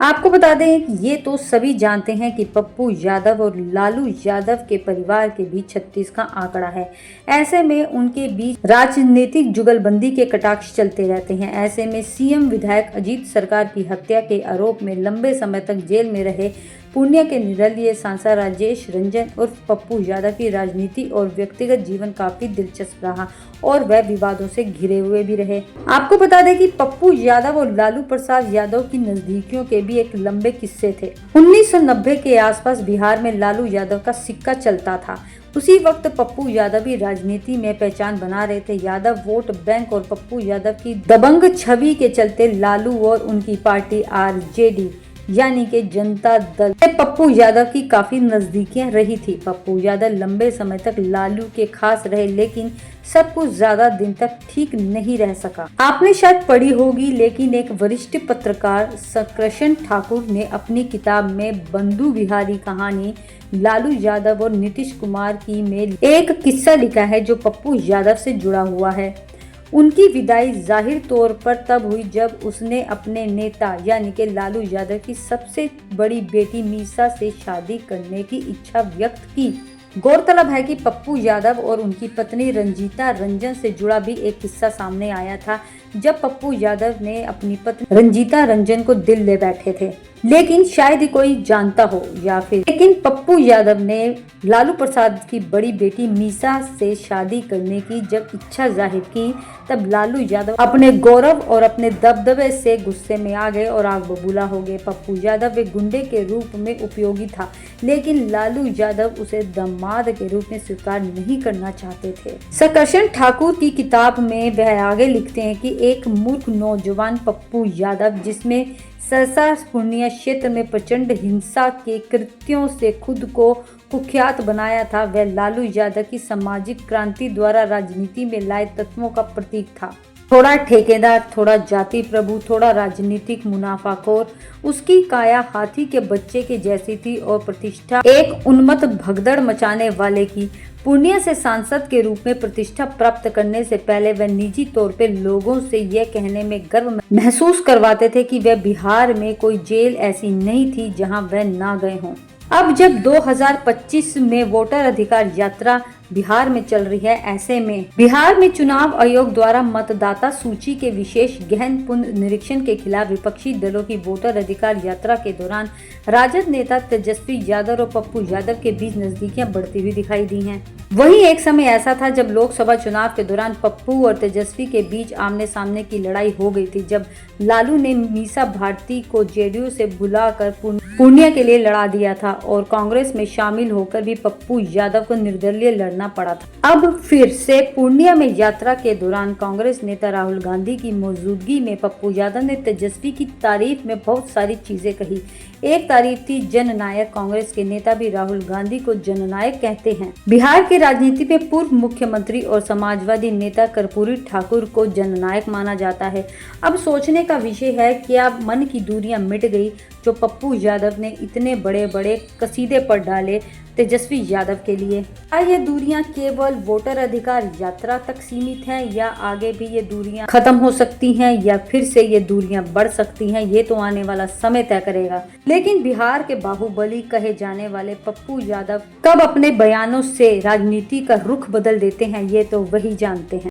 आपको बता दें कि ये तो सभी जानते हैं कि पप्पू यादव और लालू यादव के परिवार के बीच 36 का आंकड़ा है। ऐसे में उनके बीच राजनीतिक जुगलबंदी के कटाक्ष चलते रहते हैं। ऐसे में सीएम विधायक अजीत सरकार की हत्या के आरोप में लंबे समय तक जेल में रहे पूर्णिया के निर्दलीय सांसद राजेश रंजन उर्फ पप्पू यादव की राजनीति और व्यक्तिगत जीवन काफी दिलचस्प रहा और वह विवादों से घिरे हुए भी रहे। आपको बता दें कि पप्पू यादव और लालू प्रसाद यादव की नजदीकियों के भी एक लंबे किस्से थे। 1990 के आसपास बिहार में लालू यादव का सिक्का चलता था। उसी वक्त पप्पू यादव भी राजनीति में पहचान बना रहे थे। यादव वोट बैंक और पप्पू यादव की दबंग छवि के चलते लालू और उनकी पार्टी आरजेडी यानी कि जनता दल से पप्पू यादव की काफी नजदीकियां रही थी। पप्पू यादव लंबे समय तक लालू के खास रहे, लेकिन सब कुछ ज्यादा दिन तक ठीक नहीं रह सका। आपने शायद पढ़ी होगी, लेकिन एक वरिष्ठ पत्रकार सकर्षण ठाकुर ने अपनी किताब में बंधु विहारी कहानी लालू यादव और नीतीश कुमार की में एक किस्सा लिखा है जो पप्पू यादव से जुड़ा हुआ है। उनकी विदाई जाहिर तौर पर तब हुई जब उसने अपने नेता यानी कि लालू यादव की सबसे बड़ी बेटी मीसा से शादी करने की इच्छा व्यक्त की। गौरतलब है कि पप्पू यादव और उनकी पत्नी रंजीता रंजन से जुड़ा भी एक किस्सा सामने आया था, जब पप्पू यादव ने अपनी पत्नी रंजीता रंजन को दिल ले बैठे थे। लेकिन शायद ही कोई जानता हो या फिर लेकिन पप्पू यादव ने लालू प्रसाद की बड़ी बेटी मीसा से शादी करने की जब इच्छा जाहिर की, तब लालू यादव अपने गौरव और अपने दबदबे से गुस्से में आ गए और आग बबूला हो गए। पप्पू यादव एक गुंडे के रूप में उपयोगी था, लेकिन लालू यादव उसे दामाद के रूप में स्वीकार नहीं करना चाहते थे। सकर्षण ठाकुर की किताब में वह आगे लिखते हैं कि एक मूर्ख नौजवान पप्पू यादव, जिसमें सरसा पूर्णिया क्षेत्र में प्रचंड हिंसा के कृत्यों से खुद को कुख्यात बनाया था, वह लालू यादव की सामाजिक क्रांति द्वारा राजनीति में लाए तत्वों का प्रतीक था। थोड़ा ठेकेदार, थोड़ा जाति प्रभु, थोड़ा राजनीतिक मुनाफाखोर। उसकी काया हाथी के बच्चे के जैसी थी और प्रतिष्ठा एक उन्मत्त भगदड़ मचाने वाले की। पूर्णिया से सांसद के रूप में प्रतिष्ठा प्राप्त करने से पहले वह निजी तौर पे लोगों से यह कहने में गर्व महसूस करवाते थे कि वह बिहार में कोई जेल ऐसी नहीं थी जहां वह ना गए हों। अब जब 2025 में वोटर अधिकार यात्रा बिहार में चल रही है, ऐसे में बिहार में चुनाव आयोग द्वारा मतदाता सूची के विशेष गहन पुनरीक्षण के खिलाफ विपक्षी दलों की वोटर अधिकार यात्रा के दौरान राजद नेता तेजस्वी यादव और पप्पू यादव के बीच नजदीकियां बढ़ती हुई दिखाई दी हैं। वहीं एक समय ऐसा था जब लोकसभा चुनाव के दौरान पप्पू और तेजस्वी के बीच आमने सामने की लड़ाई हो गई थी, जब लालू ने मीसा भारती को जेडीयू से बुलाकर पूर्णिया के लिए लड़ा दिया था और कांग्रेस में शामिल होकर भी पप्पू यादव को निर्दलीय लड़ना पड़ा था। अब फिर से पूर्णिया में यात्रा के दौरान कांग्रेस नेता राहुल गांधी की मौजूदगी में पप्पू यादव ने तेजस्वी की तारीफ में बहुत सारी चीजें कही। एक तारीफ थी जननायक। कांग्रेस के नेता भी राहुल गांधी को जननायक कहते हैं। बिहार की राजनीति में पूर्व मुख्यमंत्री और समाजवादी नेता कर्पूरी ठाकुर को जननायक माना जाता है। अब सोचने का विषय है कि अब मन की दूरियां मिट गई जो पप्पू यादव ने इतने बड़े बड़े कसीदे पर डाले तेजस्वी यादव के लिए। क्या ये दूरियां केवल वोटर अधिकार यात्रा तक सीमित हैं या आगे भी ये दूरियां खत्म हो सकती हैं या फिर से ये दूरियां बढ़ सकती हैं? ये तो आने वाला समय तय करेगा। लेकिन बिहार के बाहुबली कहे जाने वाले पप्पू यादव कब अपने बयानों से राजनीति का रुख बदल देते हैं, ये तो वही जानते हैं।